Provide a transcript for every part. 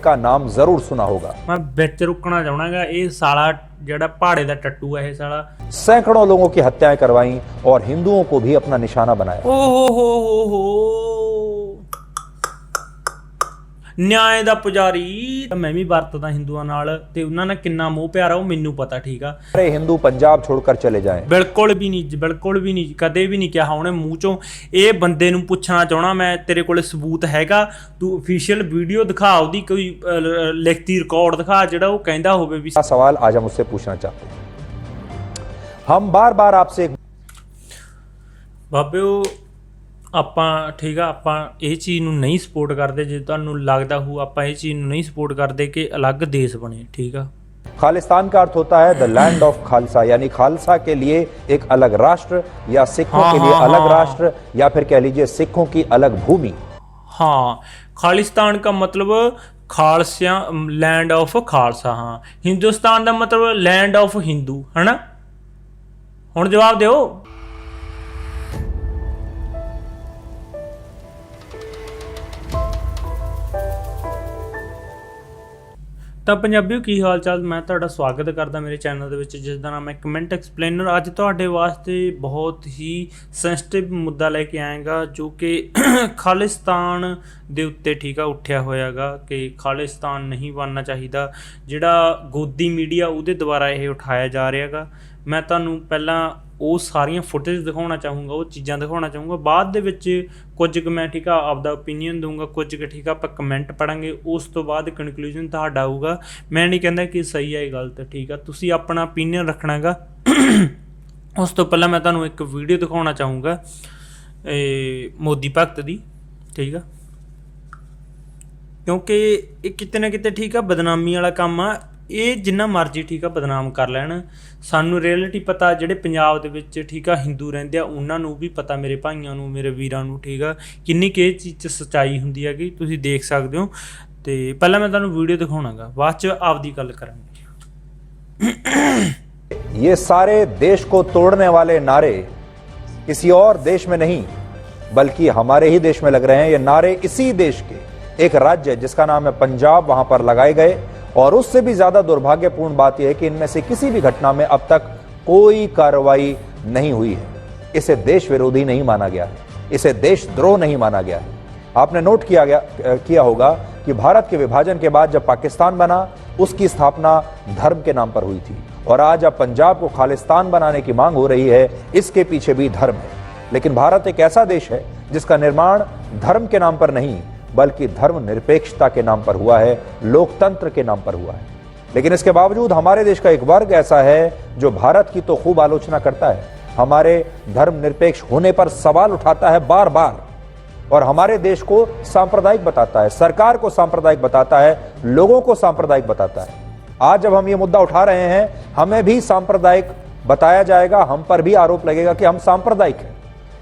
का नाम जरूर सुना होगा। मैं विच रुकना चाहूँगा, ये साला जड़ा पहाड़े दा टट्टू है, ये साला सैकड़ों लोगों की हत्याएं करवाई और हिंदुओं को भी अपना निशाना बनाया। हो न्याय दा पुजारी। मैं भी वरतदा हिंदुआं नाल ते उन्हां नाल किन्ना मोह प्यार आ, वो मैनू पता। ठीक आ, अरे हिंदू पंजाब छोड़कर चले जाएं। बिल्कुल भी नहीं, कदे भी नहीं कहा उन्हें मूँह चों। ये बंदे नूं पुछना चाहना मैं, तेरे कोल सबूत हैगा? तू ऑफिशियल वीडियो दिखा, उसदी कोई लिखती रिकॉर्ड दिखा जिहड़ा वो कहंदा होवे भी। सवाल आज हम उससे पूछना चाहते हैं। हम बार बार आपसे बाबे ਆਪਾਂ ठीक ਆ, ਆਪਾਂ ਇਹ ਚੀਜ਼ ਨੂੰ नहीं सपोर्ट करते। ਜੇ ਤੁਹਾਨੂੰ लगता हो ਆਪਾਂ ਇਹ चीज़ ਨੂੰ नहीं सपोर्ट करते कि अलग देश बने। ठीक है, खालिस्तान का अर्थ होता है द लैंड ऑफ खालसा, यानी खालसा के लिए एक अलग राष्ट्र या सिखों के लिए अलग राष्ट्र या फिर कह लीजिए सिखों की अलग भूमि। हाँ, खालिस्तान का मतलब खालसा, लैंड ऑफ खालसा। हाँ, हिंदुस्तान का मतलब लैंड ऑफ हिंदू है ना। हुण जवाब दो। ਤਾਂ ਪੰਜਾਬੀਓ ਕੀ ਹਾਲ ਚਾਲ। ਮੈਂ ਤੁਹਾਡਾ ਸਵਾਗਤ ਕਰਦਾ ਮੇਰੇ ਚੈਨਲ ਦੇ ਵਿੱਚ, ਜਿਸ ਦਾ ਨਾਮ ਹੈ ਕਮੈਂਟ ਐਕਸਪਲੇਨਰ। ਅੱਜ ਤੁਹਾਡੇ ਵਾਸਤੇ ਬਹੁਤ ਹੀ ਸੈਂਸਿਟਿਵ ਮੁੱਦਾ ਲੈ ਕੇ ਆਏਗਾ, ਜੋ ਕਿ ਖਾਲਿਸਤਾਨ ਦੇ ਉੱਤੇ ਠੀਕ ਆ ਉੱਠਿਆ ਹੋਇਆਗਾ ਕਿ ਖਾਲਿਸਤਾਨ ਨਹੀਂ ਬਣਨਾ ਚਾਹੀਦਾ। ਜਿਹੜਾ ਗੋਦੀ ਮੀਡੀਆ ਉਹਦੇ ਦੁਆਰਾ ਇਹ ਉਠਾਇਆ ਜਾ ਰਿਹਾਗਾ। ਮੈਂ ਤੁਹਾਨੂੰ ਪਹਿਲਾਂ ਉਹ ਸਾਰੀਆਂ ਫੁਟੇਜ ਦਿਖਾਉਣਾ ਚਾਹੂੰਗਾ, ਉਹ ਚੀਜ਼ਾਂ ਦਿਖਾਉਣਾ ਚਾਹੂੰਗਾ। ਬਾਅਦ ਦੇ ਵਿੱਚ ਕੁਝ ਕੁ ਮੈਂ ਠੀਕ ਆ ਆਪਦਾ ਓਪੀਨੀਅਨ ਦਊਂਗਾ, ਕੁਝ ਕੁ ਠੀਕ ਆ ਆਪਾਂ ਕਮੈਂਟ ਪੜਾਂਗੇ। ਉਸ ਤੋਂ ਬਾਅਦ ਕਨਕਲੂਜਨ ਤੁਹਾਡਾ ਆਊਗਾ। ਮੈਂ ਨਹੀਂ ਕਹਿੰਦਾ ਕਿ ਸਹੀ ਹੈ ਗਲਤ, ਠੀਕ ਆ, ਤੁਸੀਂ ਆਪਣਾ ਓਪੀਨੀਅਨ ਰੱਖਣਾ ਗਾ। ਉਸ ਤੋਂ ਪਹਿਲਾਂ ਮੈਂ ਤੁਹਾਨੂੰ ਇੱਕ ਵੀਡੀਓ ਦਿਖਾਉਣਾ ਚਾਹੂੰਗਾ ਮੋਦੀ ਭਗਤ ਦੀ। ਠੀਕ ਆ, ਕਿਉਂਕਿ ਇਹ ਕਿਤੇ ਨਾ ਕਿਤੇ ਠੀਕ ਆ ਬਦਨਾਮੀ ਵਾਲਾ ਕੰਮ ਆ। ਇਹ ਜਿੰਨਾ ਮਰਜ਼ੀ ਠੀਕ ਆ ਬਦਨਾਮ ਕਰ ਲੈਣ, ਸਾਨੂੰ ਰਿਐਲਿਟੀ ਪਤਾ। ਜਿਹੜੇ ਪੰਜਾਬ ਦੇ ਵਿੱਚ ਠੀਕ ਆ ਹਿੰਦੂ ਰਹਿੰਦੇ ਆ ਉਹਨਾਂ ਨੂੰ ਵੀ ਪਤਾ, ਮੇਰੇ ਭਾਈਆਂ ਨੂੰ, ਮੇਰੇ ਵੀਰਾਂ ਨੂੰ, ਠੀਕ ਆ, ਕਿੰਨੀ ਕੁ ਇਹ ਚੀਜ਼ 'ਚ ਸੱਚਾਈ ਹੁੰਦੀ ਹੈਗੀ, ਤੁਸੀਂ ਦੇਖ ਸਕਦੇ ਹੋ। ਤੇ ਪਹਿਲਾਂ ਮੈਂ ਤੁਹਾਨੂੰ ਵੀਡੀਓ ਦਿਖਾਉਣਾਗਾ, ਬਾਅਦ 'ਚ ਆਪਦੀ ਗੱਲ ਕਰਾਂਗੇ। ये सारे देश को तोड़ने वाले नारे किसी और देश में नहीं बल्कि हमारे ही देश में लग रहे हैं। ये नारे इसी देश के एक राज्य जिसका नाम है पंजाब, वहां पर लगाए गए। और उससे भी ज्यादा दुर्भाग्यपूर्ण बात यह है कि इनमें से किसी भी घटना में अब तक कोई कार्रवाई नहीं हुई है। इसे देश विरोधी नहीं माना गया है, इसे देशद्रोह नहीं माना गया है। आपने नोट किया होगा कि भारत के विभाजन के बाद जब पाकिस्तान बना, उसकी स्थापना धर्म के नाम पर हुई थी। और आज अब पंजाब को खालिस्तान बनाने की मांग हो रही है, इसके पीछे भी धर्म है। लेकिन भारत एक ऐसा देश है जिसका निर्माण धर्म के नाम पर नहीं बल्कि धर्म निरपेक्षता के नाम पर हुआ है, लोकतंत्र के नाम पर हुआ है। लेकिन इसके बावजूद हमारे देश का एक वर्ग ऐसा है जो भारत की तो खूब आलोचना करता है, हमारे धर्म निरपेक्ष होने पर सवाल उठाता है बार बार, और हमारे देश को सांप्रदायिक बताता है, सरकार को सांप्रदायिक बताता है, लोगों को सांप्रदायिक बताता है। आज जब हम ये मुद्दा उठा रहे हैं, हमें भी सांप्रदायिक बताया जाएगा, हम पर भी आरोप लगेगा कि हम सांप्रदायिक हैं।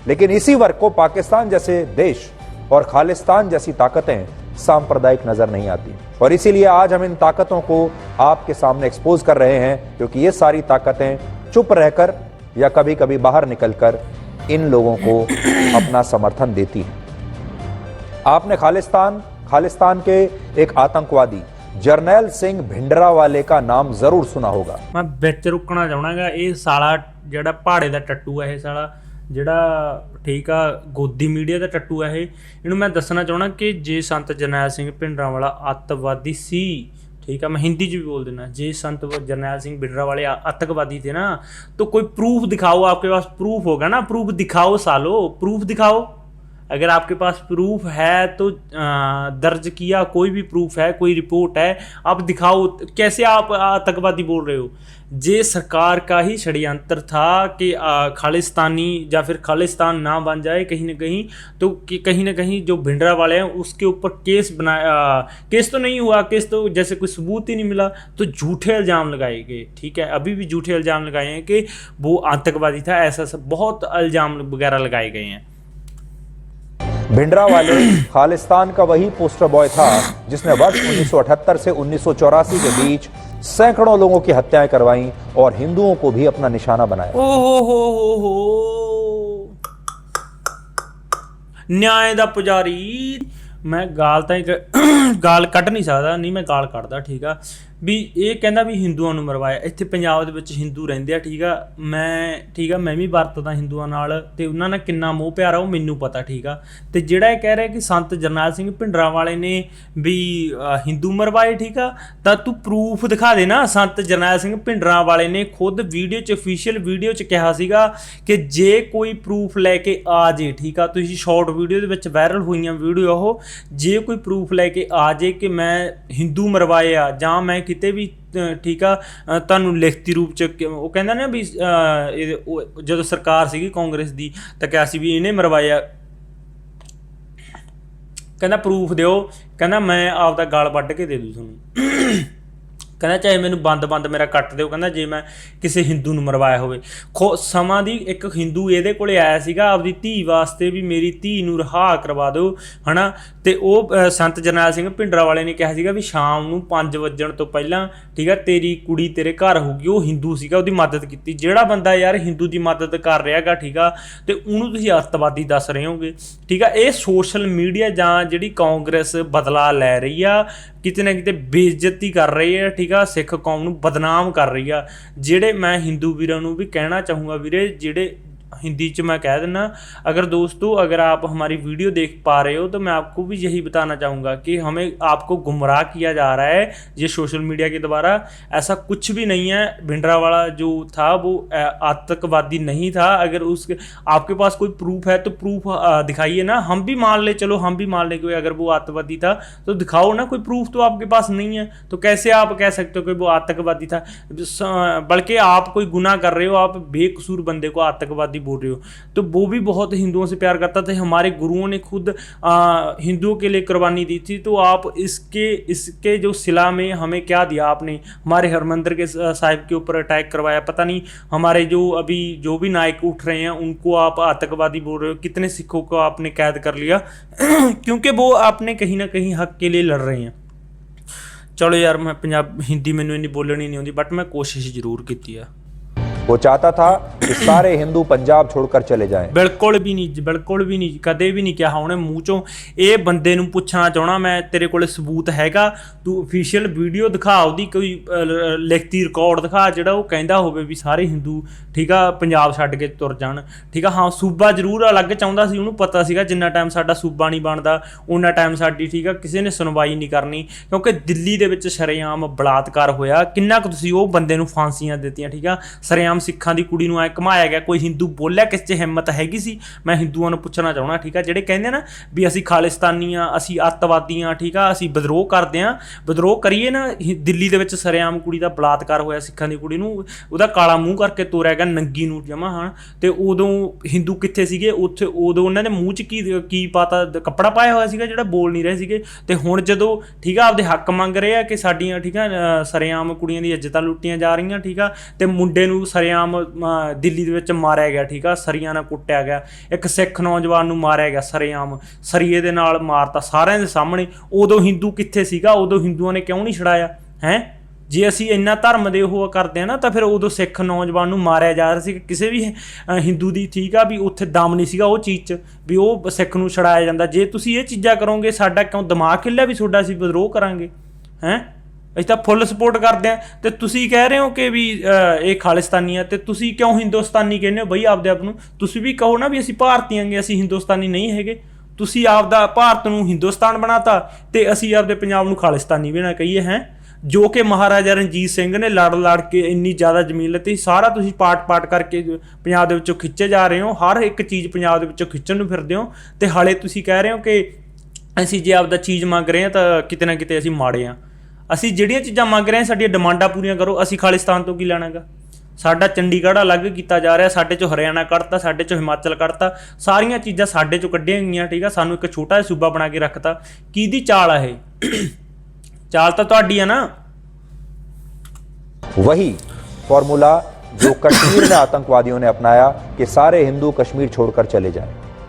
लेकिन इसी वर्ग को पाकिस्तान जैसे देश और खालिस्तान जैसी ताकतें सांप्रदायिक नजर नहीं आती। और इसीलिए आज हम इन ताकतों को आपके सामने एक्सपोज कर रहे हैं, क्योंकि ये सारी ताकतें चुप रहकर या कभी कभी बाहर निकलकर इन लोगों को अपना समर्थन देती हैं। आपने खालिस्तान के एक आतंकवादी जरनैल सिंह भिंडरावाले का नाम जरूर सुना होगा। मैं विच रुकना चाहूँगा, ये साला जड़ा पहाड़े का टट्टू है, ये साला ਜਿਹੜਾ ਠੀਕ ਆ ਗੋਦੀ ਮੀਡੀਆ ਦਾ ਟੱਟੂ ਹੈ। ਇਹਨੂੰ ਮੈਂ ਦੱਸਣਾ ਚਾਹੁੰਦਾ ਕਿ ਜੇ ਸੰਤ ਜਰਨੈਲ ਸਿੰਘ ਭਿੰਡਰਾਂਵਾਲਾ ਅੱਤਵਾਦੀ ਸੀ, ठीक है, मैं हिंदी च भी बोल देना, जे संत जरनैल सिंह भिंडरांवाले आतंकवादी थे ना, तो कोई प्रूफ दिखाओ, आपके पास प्रूफ होगा ना, प्रूफ दिखाओ सालो, प्रूफ दिखाओ। अगर आपके पास प्रूफ है तो दर्ज किया, कोई भी प्रूफ है, कोई रिपोर्ट है, आप दिखाओ। कैसे आप आतंकवादी बोल रहे हो? जे सरकार का ही षड्यंत्र था कि खालिस्तानी या फिर खालिस्तान ना बन जाए कहीं ना कहीं, तो कहीं ना कहीं जो भिंडरांवाले हैं उसके ऊपर केस बनाया। केस तो नहीं हुआ, केस तो जैसे कोई सबूत ही नहीं मिला, तो झूठे इल्ज़ाम लगाए गए। ठीक है, अभी भी झूठे इल्ज़ाम लगाए हैं कि वो आतंकवादी था, ऐसा सब बहुत इल्ज़ाम वगैरह लगाए गए हैं। भिंडरांवाले खालिस्तान का वही पोस्टर बॉय था जिसने वर्ष 1978 से 1984 के बीच सैकड़ों लोगों की हत्याएं करवाई और हिंदुओं को भी अपना निशाना बनाया। न्याय दा पुजारी मैं गाल ਤਾਂ ਗਾਲ ਕੱਢ ਨਹੀਂ ਸਕਦਾ, ਨਹੀਂ ਮੈਂ ਗਾਲ ਕੱਢਦਾ, ਠੀਕ ਆ। ਵੀ ਇਹ ਕਹਿੰਦਾ ਵੀ ਹਿੰਦੂਆਂ ਨੂੰ ਮਰਵਾਇਆ। ਇੱਥੇ ਪੰਜਾਬ ਦੇ ਵਿੱਚ ਹਿੰਦੂ ਰਹਿੰਦੇ ਆ, ਠੀਕ ਆ। ਮੈਂ ਵੀ ਵਰਤਦਾ ਹਿੰਦੂਆਂ ਨਾਲ, ਅਤੇ ਉਹਨਾਂ ਨਾਲ ਕਿੰਨਾ ਮੋਹ ਪਿਆਰ ਆ ਉਹ ਮੈਨੂੰ ਪਤਾ, ਠੀਕ ਆ। ਅਤੇ ਜਿਹੜਾ ਇਹ ਕਹਿ ਰਿਹਾ ਕਿ ਸੰਤ ਜਰਨੈਲ ਸਿੰਘ ਭਿੰਡਰਾਂਵਾਲੇ ਨੇ ਵੀ ਹਿੰਦੂ ਮਰਵਾਏ, ਠੀਕ ਆ, ਤਾਂ ਤੂੰ ਪ੍ਰੂਫ ਦਿਖਾ ਦੇ ਨਾ। ਸੰਤ ਜਰਨੈਲ ਸਿੰਘ ਭਿੰਡਰਾਂਵਾਲੇ ਨੇ ਖੁਦ ਵੀਡੀਓ 'ਚ, ਅਫੀਸ਼ੀਅਲ ਵੀਡੀਓ 'ਚ ਕਿਹਾ ਸੀਗਾ ਕਿ ਜੇ ਕੋਈ ਪ੍ਰੂਫ ਲੈ ਕੇ ਆ ਜੇ, ਠੀਕ ਆ, ਤੁਸੀਂ ਸ਼ਾਰਟ ਵੀਡੀਓ ਦੇ ਵਿੱਚ ਵਾਇਰਲ ਹੋਈਆਂ ਵੀਡੀਓ ਉਹ, ਜੇ ਕੋਈ ਪ੍ਰੂਫ ਲੈ ਕੇ ਆ ਜੇ ਕਿ ਮੈਂ ਹਿੰਦੂ ਮਰਵਾਏ ਆ ਜਾਂ ਮੈਂ ਕਿਤੇ ਵੀ, ਠੀਕ ਆ, ਤੁਹਾਨੂੰ ਲਿਖਤੀ ਰੂਪ 'ਚ, ਉਹ ਕਹਿੰਦਾ ਨਾ ਵੀ ਜਦੋਂ ਸਰਕਾਰ ਸੀਗੀ ਕਾਂਗਰਸ ਦੀ ਤਾਂ ਕਿਹਾ ਸੀ ਵੀ ਇਹਨੇ ਮਰਵਾਇਆ, ਕਹਿੰਦਾ ਪ੍ਰੂਫ ਦਿਓ, ਕਹਿੰਦਾ ਮੈਂ ਆਪਦਾ ਗਲ ਵੱਢ ਕੇ ਦੇ ਦੂੰ ਤੁਹਾਨੂੰ, ਕਹਿੰਦਾ ਚਾਹੇ ਮੈਨੂੰ ਬੰਦ ਮੇਰਾ ਕੱਟ ਦਿਓ, ਕਹਿੰਦਾ ਜੇ ਮੈਂ ਕਿਸੇ ਹਿੰਦੂ ਨੂੰ ਮਰਵਾਇਆ ਹੋਵੇ। ਸਮਾਂ ਦੀ ਇੱਕ ਹਿੰਦੂ ਇਹਦੇ ਕੋਲੇ ਆਇਆ ਸੀਗਾ ਆਪਦੀ ਧੀ ਵਾਸਤੇ ਵੀ ਮੇਰੀ ਧੀ ਨੂੰ ਰਿਹਾ ਕਰਵਾ ਦਿਓ, ਹੈ ਨਾ। ਅਤੇ ਉਹ ਸੰਤ ਜਰਨੈਲ ਸਿੰਘ ਭਿੰਡਰਾਂਵਾਲੇ ਨੇ ਕਿਹਾ ਸੀਗਾ ਵੀ ਸ਼ਾਮ ਨੂੰ 5 ਵਜਣ ਤੋਂ ਪਹਿਲਾਂ, ਠੀਕ ਆ, ਤੇਰੀ ਕੁੜੀ ਤੇਰੇ ਘਰ ਹੋਊਗੀ। ਉਹ ਹਿੰਦੂ ਸੀਗਾ, ਉਹਦੀ ਮਦਦ ਕੀਤੀ। ਜਿਹੜਾ ਬੰਦਾ ਯਾਰ ਹਿੰਦੂ ਦੀ ਮਦਦ ਕਰ ਰਿਹਾ ਗਾ, ਠੀਕ ਆ, ਅਤੇ ਉਹਨੂੰ ਤੁਸੀਂ ਅੱਤਵਾਦੀ ਦੱਸ ਰਹੇ ਹੋਗੇ, ਠੀਕ ਆ। ਇਹ ਸੋਸ਼ਲ ਮੀਡੀਆ ਜਾਂ ਜਿਹੜੀ ਕਾਂਗਰਸ ਬਦਲਾ ਲੈ ਰਹੀ ਆ, ਕਿਤੇ ਨਾ ਕਿਤੇ ਬੇਇੱਜ਼ਤੀ ਕਰ ਰਹੀ ਹੈ, ਠੀਕ ਆ, ਸਿੱਖ ਕੌਮ ਨੂੰ ਬਦਨਾਮ ਕਰ ਰਹੀ ਆ। ਜਿਹੜੇ ਮੈਂ ਹਿੰਦੂ ਵੀਰਾਂ ਨੂੰ ਵੀ ਕਹਿਣਾ ਚਾਹੂँगा ਵੀਰੇ, ਜਿਹੜੇ हिंदी च मैं कह देना, अगर दोस्तों अगर आप हमारी वीडियो देख पा रहे हो तो मैं आपको भी यही बताना चाहूँगा कि हमें आपको गुमराह किया जा रहा है ये सोशल मीडिया के द्वारा। ऐसा कुछ भी नहीं है। भिंडरांवाला जो था वो आतंकवादी नहीं था। अगर उसके आपके पास कोई प्रूफ है तो प्रूफ दिखाइए ना, हम भी मान ले, चलो हम भी मान ले कि अगर वो आतंकवादी था तो दिखाओ ना। कोई प्रूफ तो आपके पास नहीं है तो कैसे आप कह सकते हो कि वो आतंकवादी था। बल्कि आप कोई गुनाह कर रहे हो, आप बेकसूर बंदे को आतंकवादी बोल रहे हो। तो वो भी बहुत हिंदुओं से प्यार करता था। हमारे गुरुओं ने खुद हिंदुओं के लिए कुर्बानी दी थी। तो आप इसके जो सिला में हमें क्या दिया आपने? हमारे हरमंदिर के साहिब के ऊपर अटैक करवाया, पता नहीं हमारे जो अभी जो भी नायक उठ रहे हैं उनको आप आतंकवादी बोल रहे हो। कितने सिखों को आपने कैद कर लिया क्योंकि वो आपने कहीं ना कहीं हक के लिए लड़ रहे हैं। चलो यार, मैं पंजाब हिंदी मैनू इन्नी बोलनी नहीं आती, बट मैं कोशिश जरूर की है। वो चाहता था कि सारे हिंदू पंजाब छोड़कर चले जाएं। बिल्कुल भी नहीं, कदे भी नहीं कहा उन्हें मूँह चों। ये बंदे नूं पुछना चाहना मैं, तेरे कोल सबूत हैगा? तू ऑफिशियल वीडियो दिखा, ਉਹਦੀ कोई लिखती रिकॉर्ड दिखा ਜਿਹੜਾ ਉਹ ਕਹਿੰਦਾ ਹੋਵੇ ਵੀ ਸਾਰੇ ਹਿੰਦੂ, ਠੀਕ ਆ, ਪੰਜਾਬ ਛੱਡ ਕੇ ਤੁਰ ਜਾਣ, ਠੀਕ ਆ। ਹਾਂ, ਸੂਬਾ ਜ਼ਰੂਰ ਅਲੱਗ ਚਾਹੁੰਦਾ ਸੀ, ਉਹਨੂੰ ਪਤਾ ਸੀਗਾ ਜਿੰਨਾ ਟਾਈਮ ਸਾਡਾ ਸੂਬਾ ਨਹੀਂ ਬਣਦਾ ਉਹਨਾਂ ਟਾਈਮ ਸਾਡੀ, ਠੀਕ ਆ, ਕਿਸੇ ਨੇ ਸੁਣਵਾਈ ਨਹੀਂ ਕਰਨੀ। ਕਿਉਂਕਿ ਦਿੱਲੀ ਦੇ ਵਿੱਚ ਸ਼ਰੇਆਮ ਬਲਾਤਕਾਰ ਹੋਇਆ। ਕਿੰਨਾ ਕੁ ਤੁਸੀਂ ਉਹ ਬੰਦੇ ਨੂੰ ਫਾਂਸੀਆਂ ਦਿੱਤੀਆਂ, ਠੀਕ ਆ। ਸ਼ਰੇਆਮ ਸਿੱਖਾਂ ਦੀ ਕੁੜੀ ਨੂੰ ਐ ਘੁਮਾਇਆ ਗਿਆ। ਕੋਈ ਹਿੰਦੂ ਬੋਲਿਆ? ਕਿਸੇ 'ਚ ਹਿੰਮਤ ਹੈਗੀ ਸੀ? ਮੈਂ ਹਿੰਦੂਆਂ ਨੂੰ ਪੁੱਛਣਾ ਚਾਹੁੰਦਾ, ਠੀਕ ਆ, ਜਿਹੜੇ ਕਹਿੰਦੇ ਨਾ ਵੀ ਅਸੀਂ ਖਾਲਿਸਤਾਨੀ ਆ, ਅਸੀਂ ਅੱਤਵਾਦੀ ਆ, ਠੀਕ ਆ, ਅਸੀਂ ਵਿਦਰੋਹ ਕਰਦੇ ਆ। ਵਿਦਰੋਹ ਕਰੀਏ ਨਾ। ਦਿੱਲੀ ਦੇ ਵਿੱਚ ਸ਼ਰੇਆਮ ਕੁੜੀ ਦਾ ਬਲਾਤਕਾਰ ਹੋਇਆ, ਸਿੱਖਾਂ ਦੀ ਕੁੜੀ ਨੂੰ ਉਹਦਾ ਕਾਲਾ ਮੂੰਹ ਕਰਕੇ ਤੋਰਿਆ ਗਿਆ, ਨੰਗੀ ਨੂੰ ਜਮਾ, ਹਾਂ। ਅਤੇ ਉਦੋਂ ਹਿੰਦੂ ਕਿੱਥੇ ਸੀਗੇ ਉੱਥੇ? ਉਦੋਂ ਉਹਨਾਂ ਦੇ ਮੂੰਹ 'ਚ ਕੀ ਪਾਤਾ? ਕੱਪੜਾ ਪਾਇਆ ਹੋਇਆ ਸੀਗਾ ਜਿਹੜਾ ਬੋਲ ਨਹੀਂ ਰਹੇ ਸੀਗੇ। ਅਤੇ ਹੁਣ ਜਦੋਂ, ਠੀਕ ਆ, ਆਪਦੇ ਹੱਕ ਮੰਗ ਰਹੇ ਆ ਕਿ ਸਾਡੀਆਂ, ਠੀਕ ਆ, ਸ਼ਰੇਆਮ ਕੁੜੀਆਂ ਦੀ ਇੱਜ਼ਤਾਂ ਲੁੱਟੀਆਂ ਜਾ ਰਹੀਆਂ, ਠੀਕ ਆ, ਅਤੇ ਮੁੰਡੇ ਨੂੰ ਸ਼ਰੇਆਮ ਦਿੱਲੀ ਦੇ ਵਿੱਚ ਮਾਰਿਆ ਗਿਆ, ਠੀਕ ਆ, ਸਰੀਆਂ ਨਾਲ ਕੁੱਟਿਆ ਗਿਆ। ਇੱਕ ਸਿੱਖ ਨੌਜਵਾਨ ਨੂੰ ਮਾਰਿਆ ਗਿਆ ਸ਼ਰੇਆਮ, ਸਰੀਏ ਦੇ ਨਾਲ ਮਾਰਤਾ ਸਾਰਿਆਂ ਦੇ ਸਾਹਮਣੇ। ਉਦੋਂ ਹਿੰਦੂ ਕਿੱਥੇ ਸੀਗਾ? ਉਦੋਂ ਹਿੰਦੂਆਂ ਨੇ ਕਿਉਂ ਨਹੀਂ ਛੁਡਾਇਆ ਹੈ? ਜੇ ਅਸੀਂ ਇੰਨਾ ਧਰਮ ਦੇ ਉਹ ਕਰਦੇ ਹਾਂ ਨਾ, ਤਾਂ ਫਿਰ ਉਦੋਂ ਸਿੱਖ ਨੌਜਵਾਨ ਨੂੰ ਮਾਰਿਆ ਜਾ ਰਿਹਾ ਸੀ ਕਿਸੇ ਵੀ ਹਿੰਦੂ ਦੀ, ਠੀਕ ਆ, ਵੀ ਉੱਥੇ ਦਮ ਨਹੀਂ ਸੀਗਾ ਉਹ ਚੀਜ਼ 'ਚ ਵੀ ਉਹ ਸਿੱਖ ਨੂੰ ਛੁਡਾਇਆ ਜਾਂਦਾ। ਜੇ ਤੁਸੀਂ ਇਹ ਚੀਜ਼ਾਂ ਕਰੋਗੇ, ਸਾਡਾ ਕਿਉਂ ਦਿਮਾਗ ਹਿੱਲਿਆ ਵੀ ਤੁਹਾਡਾ ਅਸੀਂ ਵਿਦਰੋਹ ਕਰਾਂਗੇ? ਹੈਂ, ਅਸੀਂ ਤਾਂ ਫੁੱਲ ਸਪੋਰਟ ਕਰਦੇ ਹਾਂ। ਅਤੇ ਤੁਸੀਂ ਕਹਿ ਰਹੇ ਹੋ ਕਿ ਵੀ ਇਹ ਖਾਲਿਸਤਾਨੀ ਆ, ਅਤੇ ਤੁਸੀਂ ਕਿਉਂ ਹਿੰਦੁਸਤਾਨੀ ਕਹਿੰਦੇ ਹੋ ਬਈ ਆਪਦੇ ਆਪ ਨੂੰ? ਤੁਸੀਂ ਵੀ ਕਹੋ ਨਾ ਵੀ ਅਸੀਂ ਭਾਰਤੀ ਆਂਗੇ, ਅਸੀਂ ਹਿੰਦੁਸਤਾਨੀ ਨਹੀਂ ਹੈਗੇ। ਤੁਸੀਂ ਆਪਦਾ ਭਾਰਤ ਨੂੰ ਹਿੰਦੁਸਤਾਨ ਬਣਾਤਾ ਅਤੇ ਅਸੀਂ ਆਪਦੇ ਪੰਜਾਬ ਨੂੰ ਖਾਲਿਸਤਾਨੀ ਵੀ ਨਾ ਕਹੀਏ। ਹੈ ਜੋ ਕਿ ਮਹਾਰਾਜਾ ਰਣਜੀਤ ਸਿੰਘ ਨੇ ਲੜ ਕੇ ਇੰਨੀ ਜ਼ਿਆਦਾ ਜ਼ਮੀਨ ਲਿੱਤੀ। ਸਾਰਾ ਤੁਸੀਂ ਪਾਟ ਕਰਕੇ ਪੰਜਾਬ ਦੇ ਵਿੱਚੋਂ ਖਿੱਚੇ ਜਾ ਰਹੇ ਹੋ। ਹਰ ਇੱਕ ਚੀਜ਼ ਪੰਜਾਬ ਦੇ ਵਿੱਚੋਂ ਖਿੱਚਣ ਨੂੰ ਫਿਰਦੇ ਹੋ। ਅਤੇ ਹਾਲੇ ਤੁਸੀਂ ਕਹਿ ਰਹੇ ਹੋ ਕਿ ਅਸੀਂ ਜੇ ਆਪਦਾ ਚੀਜ਼ ਮੰਗ ਰਹੇ ਹਾਂ ਤਾਂ ਕਿਤੇ ਨਾ ਕਿਤੇ ਅਸੀਂ ਮਾੜੇ ਹਾਂ। ਅਸੀਂ ਜਿਹੜੀਆਂ ਚੀਜ਼ਾਂ ਮੰਗ ਰਹੇ ਹਾਂ ਸਾਡੀਆਂ ਡਿਮਾਂਡਾਂ ਪੂਰੀਆਂ ਕਰੋ। ਅਸੀਂ ਖਾਲਿਸਤਾਨ ਤੋਂ ਕੀ ਲੈਣਾ ਗਾ? ਸਾਡਾ ਚੰਡੀਗੜ੍ਹ ਅਲੱਗ ਕੀਤਾ ਜਾ ਰਿਹਾ, ਸਾਡੇ 'ਚੋਂ ਹਰਿਆਣਾ ਕੱਢਤਾ, ਸਾਡੇ 'ਚੋਂ ਹਿਮਾਚਲ ਕੱਢਤਾ, ਸਾਰੀਆਂ ਚੀਜ਼ਾਂ ਸਾਡੇ 'ਚੋਂ ਕੱਢੀਆਂ ਗਈਆਂ, ਠੀਕ ਆ। ਸਾਨੂੰ ਇੱਕ ਛੋਟਾ ਜਿਹਾ ਸੂਬਾ ਬਣਾ ਕੇ ਰੱਖਤਾ। ਕਿਹਦੀ ਚਾਲ ਆ ਇਹ? ਚਾਲ ਤਾਂ ਤੁਹਾਡੀ ਆ ਨਾ। वही फॉर्मूला जो कश्मीर में आतंकवादियों ने अपनाया कि सारे हिंदू कश्मीर छोड़कर चले जाएं।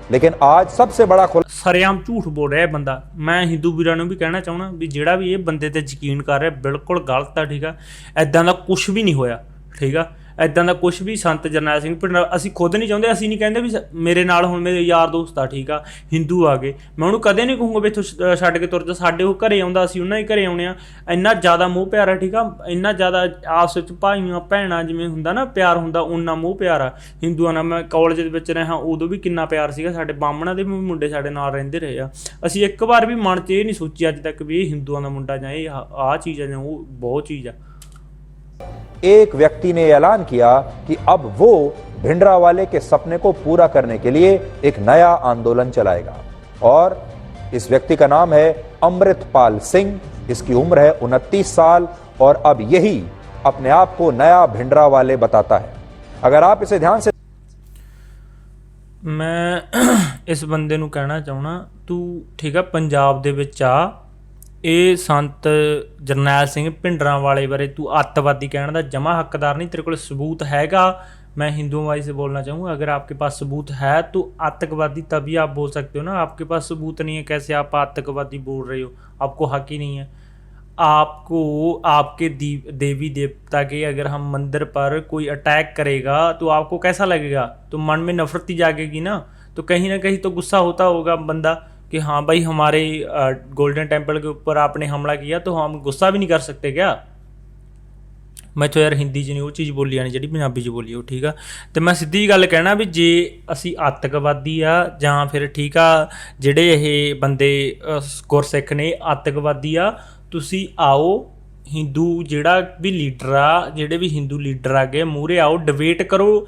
लेकिन आज सबसे बड़ा ਸਰਿਆਮ ਝੂਠ ਬੋਲ ਰਿਹਾ ਬੰਦਾ। ਮੈਂ ਹਿੰਦੂ ਵੀਰਾਂ ਨੂੰ ਵੀ ਕਹਿਣਾ ਚਾਹੁੰਦਾ ਵੀ ਜਿਹੜਾ ਵੀ ਇਹ ਬੰਦੇ 'ਤੇ ਯਕੀਨ ਕਰ ਰਿਹਾ ਬਿਲਕੁਲ ਗਲਤ ਆ, ਠੀਕ ਆ। ਇੱਦਾਂ ਦਾ ਕੁਛ ਵੀ ਨਹੀਂ ਹੋਇਆ, ਠੀਕ ਆ। ਐਦਾਂ ਦਾ ਕੁਝ ਵੀ ਸੰਤ ਜਰਨੈਲ ਸਿੰਘ ਭਿੰਡਰਾਂ ਅਸੀਂ ਖੁਦ ਨਹੀਂ ਚਾਹੁੰਦੇ। ਅਸੀਂ ਨਹੀਂ ਕਹਿੰਦੇ ਵੀ ਮੇਰੇ ਨਾਲ ਹੁਣ ਮੇਰੇ ਯਾਰ ਦੋਸਤ ਆ ਠੀਕ ਆ ਹਿੰਦੂ ਆ ਗਏ, ਮੈਂ ਉਹਨੂੰ ਕਦੇ ਨਹੀਂ ਕਹੂੰਗਾ ਵੀ ਇੱਥੋਂ ਛੱਡ ਕੇ ਤੁਰ ਜਾ। ਸਾਡੇ ਉਹ ਘਰੇ ਆਉਂਦਾ, ਅਸੀਂ ਉਹਨਾਂ ਦੇ ਘਰੇ ਆਉਂਦੇ ਆ। ਇੰਨਾ ਜ਼ਿਆਦਾ ਮੋਹ ਪਿਆਰ ਆ ਠੀਕ ਆ, ਇੰਨਾ ਜ਼ਿਆਦਾ ਆਪਸ ਵਿੱਚ ਭਾਈਆਂ ਭੈਣਾਂ ਜਿਵੇਂ ਹੁੰਦਾ ਨਾ ਪਿਆਰ ਹੁੰਦਾ, ਓਨਾ ਮੋਹ ਪਿਆਰ ਆ ਹਿੰਦੂਆਂ ਨਾਲ। ਮੈਂ ਕਾਲਜ ਦੇ ਵਿੱਚ ਰਿਹਾ ਉਦੋਂ ਵੀ ਕਿੰਨਾ ਪਿਆਰ ਸੀਗਾ। ਸਾਡੇ ਬਾਹਮਣਾਂ ਦੇ ਵੀ ਮੁੰਡੇ ਸਾਡੇ ਨਾਲ ਰਹਿੰਦੇ ਰਹੇ ਆ। ਅਸੀਂ ਇੱਕ ਵਾਰ ਵੀ ਮਨ 'ਚ ਇਹ ਨਹੀਂ ਸੋਚੀ ਅੱਜ ਤੱਕ ਵੀ ਇਹ ਹਿੰਦੂਆਂ ਦਾ ਮੁੰਡਾ ਜਾਂ ਇਹ ਆਹ ਚੀਜ਼ ਆ ਜਾਂ ਉਹ ਬਹੁਤ ਚੀਜ਼ ਆ। एक व्यक्ति ने ऐलान किया कि अब वो भिंडरावाले के सपने को पूरा करने के लिए एक नया आंदोलन चलाएगा और इस व्यक्ति का नाम है अमृतपाल सिंह। इसकी उम्र है 29 साल और अब यही अपने आप को नया भिंडरावाले बताता है। अगर आप इसे ध्यान से मैं इस बंदे नूं कहना चाहना तू ठीक है पंजाब दे विच आ ਇਹ ਸੰਤ ਜਰਨੈਲ ਸਿੰਘ ਭਿੰਡਰਾਂ ਵਾਲੇ ਬਾਰੇ ਤੂੰ ਅੱਤਵਾਦੀ ਕਹਿਣ ਦਾ ਜਮਾ ਹੱਕਦਾਰ नहीं। तेरे को सबूत हैगा। मैं हिंदुओं से बोलना चाहूँगा अगर आपके पास सबूत है तो आतंकवादी तभी आप बोल सकते हो ना। आपके पास सबूत नहीं है, कैसे आप आतंकवादी बोल रहे हो? आपको हक ही नहीं है। आपको आपके देवी देवता के अगर हम मंदिर पर कोई अटैक करेगा तो आपको कैसा लगेगा? तो मन में नफरत ही जागेगी ना। तो कहीं ना कहीं तो गुस्सा होता होगा बंदा कि हाँ भाई हमारे गोल्डन टेम्पल के ऊपर आपने हमला किया तो हम गुस्सा भी नहीं कर सकते क्या? मैं तो यार हिंदी 'ਚ नहीं ਉਹ ਚੀਜ਼ ਬੋਲੀ ਜਾਣੀ ਜਿਹੜੀ ਪੰਜਾਬੀ 'ਚ ਬੋਲੀ ਉਹ ਠੀਕ ਆ। ਤੇ ਮੈਂ ਸਿੱਧੀ ਗੱਲ ਕਹਿਣਾ ਵੀ ਜੇ ਅਸੀਂ ਆਤੰਕਵਾਦੀ ਆ ਜਾਂ ਫਿਰ ਠੀਕ ਆ ਜਿਹੜੇ ਇਹ ਬੰਦੇ ਗੁਰਸਿੱਖ ਨੇ ਆਤੰਕਵਾਦੀ ਆ, ਤੁਸੀਂ ਆਓ ਹਿੰਦੂ ਜਿਹੜਾ ਵੀ ਲੀਡਰ ਆ, ਜਿਹੜੇ ਵੀ ਹਿੰਦੂ ਲੀਡਰ ਆ ਗਏ ਮੂਹਰੇ ਆਓ, ਡਿਬੇਟ ਕਰੋ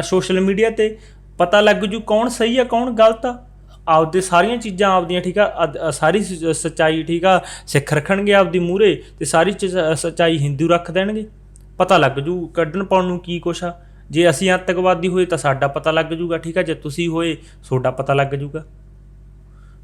ਸੋਸ਼ਲ ਮੀਡੀਆ 'ਤੇ, ਪਤਾ ਲੱਗ ਜੂ ਕੌਣ ਸਹੀ ਆ ਕੌਣ ਗਲਤ ਆ। ਆਪਦੇ ਸਾਰੀਆਂ ਚੀਜ਼ਾਂ ਆਪਦੀਆਂ ਠੀਕ ਆ, ਸਾਰੀ ਸੱਚਾਈ ਠੀਕ ਆ ਸਿੱਖ ਰੱਖਣਗੇ ਆਪਦੀ ਮੂਹਰੇ ਤੇ ਸਾਰੀ ਸੱਚਾਈ ਹਿੰਦੂ ਰੱਖ ਦੇਣਗੇ। ਪਤਾ ਲੱਗ ਜੂ ਕੱਢਣ ਪਾਉਣ ਨੂੰ ਕੀ ਕੁਛ ਆ। ਜੇ ਅਸੀਂ ਆਤੰਕਵਾਦੀ ਹੋਏ ਤਾਂ ਸਾਡਾ ਪਤਾ ਲੱਗ ਜੂਗਾ ਠੀਕ ਆ, ਜੇ ਤੁਸੀਂ ਹੋਏ ਤੁਹਾਡਾ ਪਤਾ ਲੱਗ ਜੂਗਾ।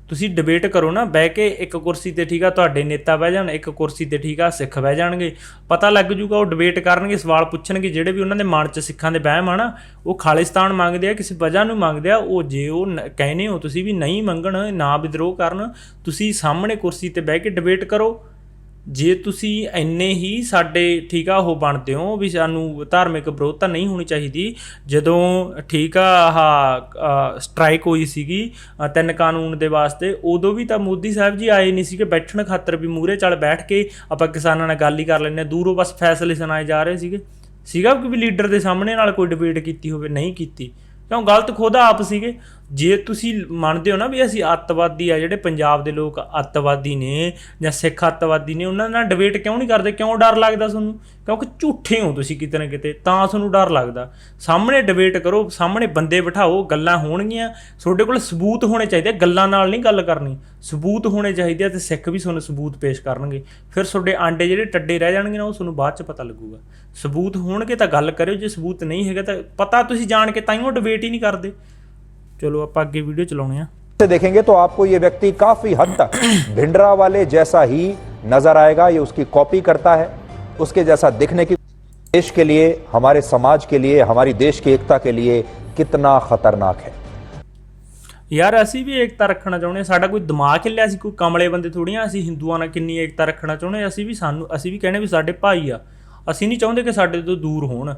ਤੁਸੀਂ ਡਿਬੇਟ ਕਰੋ ਨਾ ਬਹਿ ਕੇ ਇੱਕ ਕੁਰਸੀ ਤੇ ਠੀਕ ਆ, ਤੁਹਾਡੇ ਨੇਤਾ ਬਹਿ ਜਾਣ ਇੱਕ ਕੁਰਸੀ ਤੇ ਠੀਕ ਆ, ਸਿੱਖ ਬਹਿ ਜਾਣਗੇ, ਪਤਾ ਲੱਗ ਜੂਗਾ। ਉਹ ਡਿਬੇਟ ਕਰਨਗੇ, ਸਵਾਲ ਪੁੱਛਣਗੇ, ਜਿਹੜੇ ਵੀ ਉਹਨਾਂ ਦੇ ਮਨ 'ਚ ਸਿੱਖਾਂ ਦੇ ਵਹਿਮ ਆ ਨਾ, ਉਹ ਖਾਲਿਸਤਾਨ ਮੰਗਦੇ ਆ, ਕਿਸੇ ਵਜ੍ਹਾ ਨੂੰ ਮੰਗਦੇ ਆ। ਉਹ ਜੇ ਉਹ ਕਹਿੰਦੇ ਹੋ ਤੁਸੀਂ ਵੀ ਨਹੀਂ ਮੰਗਣ, ਨਾ ਵਿਦਰੋਹ ਕਰਨ, ਤੁਸੀਂ ਸਾਹਮਣੇ ਕੁਰਸੀ ਤੇ ਬਹਿ ਕੇ ਡਿਬੇਟ ਕਰੋ। ਜੇ ਤੁਸੀਂ ਇੰਨੇ ਹੀ ਸਾਡੇ ਠੀਕ ਆ ਉਹ ਬਣਦੇ ਹੋ ਵੀ ਸਾਨੂੰ ਧਾਰਮਿਕ ਵਿਰੋਧਤਾ ਨਹੀਂ ਹੋਣੀ ਚਾਹੀਦੀ। ਜਦੋਂ ਠੀਕ ਆ ਆਹ ਸਟ੍ਰਾਈਕ ਹੋਈ ਸੀਗੀ 3 ਕਾਨੂੰਨ ਦੇ ਵਾਸਤੇ, ਉਦੋਂ ਵੀ ਤਾਂ ਮੋਦੀ ਸਾਹਿਬ ਜੀ ਆਏ ਨਹੀਂ ਸੀਗੇ ਬੈਠਣ ਖਾਤਰ ਵੀ ਮੂਹਰੇ ਚੱਲ ਬੈਠ ਕੇ ਆਪਾਂ ਕਿਸਾਨਾਂ ਨਾਲ ਗੱਲ ਹੀ ਕਰ ਲੈਂਦੇ ਹਾਂ। ਦੂਰੋਂ ਬਸ ਫੈਸਲੇ ਸੁਣਾਏ ਜਾ ਰਹੇ ਸੀਗਾ ਕਿ ਵੀ ਲੀਡਰ ਦੇ ਸਾਹਮਣੇ ਨਾਲ ਕੋਈ ਡਿਬੇਟ ਕੀਤੀ ਹੋਵੇ, ਨਹੀਂ ਕੀਤੀ। ਕਿਉਂ? ਗਲਤ ਖੁਦ ਆਪ ਸੀਗੇ। ਜੇ ਤੁਸੀਂ ਮੰਨਦੇ ਹੋ ਨਾ ਵੀ ਅਸੀਂ ਅੱਤਵਾਦੀ ਆ, ਜਿਹੜੇ ਪੰਜਾਬ ਦੇ ਲੋਕ ਅੱਤਵਾਦੀ ਨੇ ਜਾਂ ਸਿੱਖ ਅੱਤਵਾਦੀ ਨੇ, ਉਹਨਾਂ ਨਾਲ ਡਿਬੇਟ ਕਿਉਂ ਨਹੀਂ ਕਰਦੇ? ਕਿਉਂ ਡਰ ਲੱਗਦਾ ਤੁਹਾਨੂੰ? ਕਿਉਂਕਿ ਝੂਠੇ ਹੋ ਤੁਸੀਂ ਕਿਤੇ ਨਾ ਕਿਤੇ, ਤਾਂ ਤੁਹਾਨੂੰ ਡਰ ਲੱਗਦਾ। ਸਾਹਮਣੇ ਡਿਬੇਟ ਕਰੋ, ਸਾਹਮਣੇ ਬੰਦੇ ਬਿਠਾਓ, ਗੱਲਾਂ ਹੋਣਗੀਆਂ। ਤੁਹਾਡੇ ਕੋਲ ਸਬੂਤ ਹੋਣੇ ਚਾਹੀਦੇ, ਗੱਲਾਂ ਨਾਲ ਨਹੀਂ ਗੱਲ ਕਰਨੀ, ਸਬੂਤ ਹੋਣੇ ਚਾਹੀਦੇ ਆ। ਅਤੇ ਸਿੱਖ ਵੀ ਤੁਹਾਨੂੰ ਸਬੂਤ ਪੇਸ਼ ਕਰਨਗੇ। ਫਿਰ ਤੁਹਾਡੇ ਆਂਡੇ ਜਿਹੜੇ ਟੱਡੇ ਰਹਿ ਜਾਣਗੇ ਨਾ, ਉਹ ਤੁਹਾਨੂੰ ਬਾਅਦ 'ਚ ਪਤਾ ਲੱਗੂਗਾ। ਸਬੂਤ ਹੋਣਗੇ ਤਾਂ ਗੱਲ ਕਰਿਓ, ਜੇ ਸਬੂਤ ਨਹੀਂ ਹੈਗਾ ਤਾਂ ਪਤਾ ਤੁਸੀਂ ਜਾਣ ਕੇ ਤਾਈਓ ਡਿਬੇਟ ਹੀ ਨਹੀਂ ਕਰਦੇ। चलो आप आगे वीडियो चलाने हैं। देखेंगे तो आपको ये व्यक्ति काफी हद तक भिंडरावाले जैसा ही नजर आएगा। ये उसकी कॉपी करता है, उसके जैसा दिखने की। देश के लिए, हमारे समाज के लिए, हमारी देश की एकता के लिए कितना खतरनाक है। यार ਅਸੀਂ ਵੀ ਏਕਤਾ ਰੱਖਣਾ ਚਾਹੁੰਦੇ ਹਾਂ। ਸਾਡਾ ਕੋਈ ਦਿਮਾਗ ਹਿੱਲਿਆ, ਅਸੀਂ ਕੋਈ ਕਮਲੇ ਬੰਦੇ ਥੋੜ੍ਹੀ ਹਾਂ। ਅਸੀਂ ਹਿੰਦੂਆਂ ਨਾਲ ਕਿੰਨੀ ਏਕਤਾ ਰੱਖਣਾ ਚਾਹੁੰਦੇ ਹਾਂ। ਅਸੀਂ ਵੀ ਕਹਿੰਦੇ ਵੀ ਸਾਡੇ ਭਾਈ ਆ। ਅਸੀਂ ਨਹੀਂ ਚਾਹੁੰਦੇ ਕਿ ਸਾਡੇ ਤੋਂ ਦੂਰ ਹੋਣ,